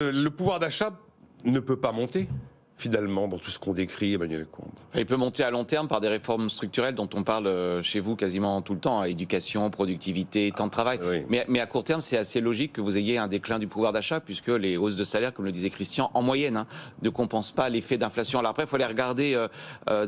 Le pouvoir d'achat ne peut pas monter, finalement, dans tout ce qu'on décrit, Emmanuel Combe. Il peut monter à long terme par des réformes structurelles dont on parle chez vous quasiment tout le temps, éducation, productivité, temps de travail. Oui. Mais à court terme, c'est assez logique que vous ayez un déclin du pouvoir d'achat, puisque les hausses de salaire, comme le disait Christian, en moyenne, ne compensent pas l'effet d'inflation. Alors après, il faut les regarder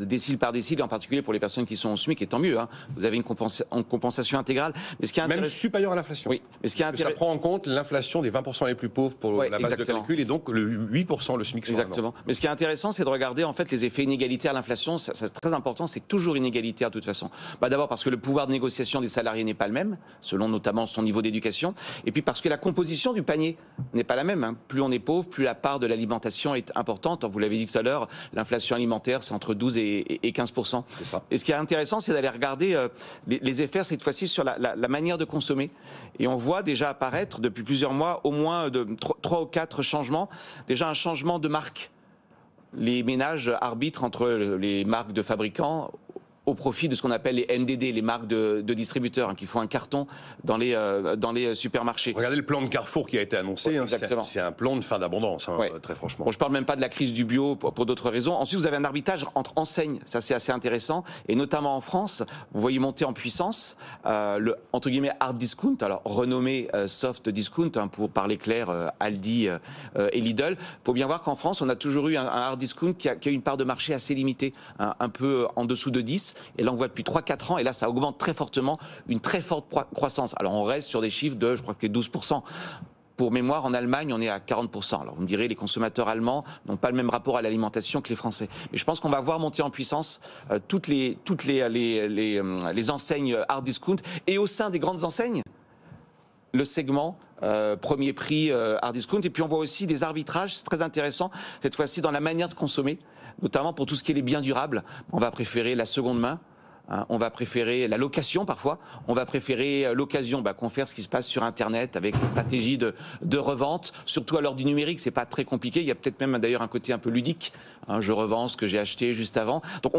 décile par décile, en particulier pour les personnes qui sont au SMIC, et tant mieux, vous avez une compensation intégrale. Mais ce qui est Même supérieur à l'inflation. Oui, mais ce qui est ça prend en compte l'inflation des 20% les plus pauvres pour la base de calcul, et donc le 8%, le SMIC. Exactement. Mais ce qui est intéressant, c'est de regarder en fait les effets inégalitaires à l'inflation. C'est très important, c'est toujours inégalitaire de toute façon. D'abord parce que le pouvoir de négociation des salariés n'est pas le même, selon notamment son niveau d'éducation, et puis parce que la composition du panier n'est pas la même. Plus on est pauvre, plus la part de l'alimentation est importante. Vous l'avez dit tout à l'heure, l'inflation alimentaire, c'est entre 12 et 15%. Et ce qui est intéressant, c'est d'aller regarder les effets cette fois-ci sur la manière de consommer. Et on voit déjà apparaître depuis plusieurs mois au moins 3 ou 4 changements. Déjà un changement de marque. Les ménages arbitrent entre les marques de fabricants au profit de ce qu'on appelle les MDD, les marques de distributeurs, qui font un carton dans les supermarchés. Regardez le plan de Carrefour qui a été annoncé, c'est un plan de fin d'abondance, très franchement. Bon, je ne parle même pas de la crise du bio pour d'autres raisons. Ensuite, vous avez un arbitrage entre enseignes, ça c'est assez intéressant, et notamment en France, vous voyez monter en puissance le, entre guillemets, hard discount, alors renommé soft discount, pour parler clair, Aldi et Lidl. Il faut bien voir qu'en France, on a toujours eu un hard discount qui a une part de marché assez limitée, un peu en dessous de 10. Et là, on voit depuis 3-4 ans, et là, ça augmente très fortement, une très forte croissance. Alors, on reste sur des chiffres de, je crois que 12%. Pour mémoire, en Allemagne, on est à 40%. Alors, vous me direz, les consommateurs allemands n'ont pas le même rapport à l'alimentation que les Français. Mais je pense qu'on va voir monter en puissance toutes les enseignes hard discount. Et au sein des grandes enseignes, le segment premier prix hard discount. Et puis, on voit aussi des arbitrages, c'est très intéressant, cette fois-ci dans la manière de consommer, notamment pour tout ce qui est les biens durables. On va préférer la seconde main, on va préférer la location parfois, on va préférer l'occasion, confère ce qui se passe sur Internet avec les stratégies de revente, surtout à l'heure du numérique, c'est pas très compliqué, il y a peut-être même d'ailleurs un côté un peu ludique, je revends ce que j'ai acheté juste avant. Donc on voit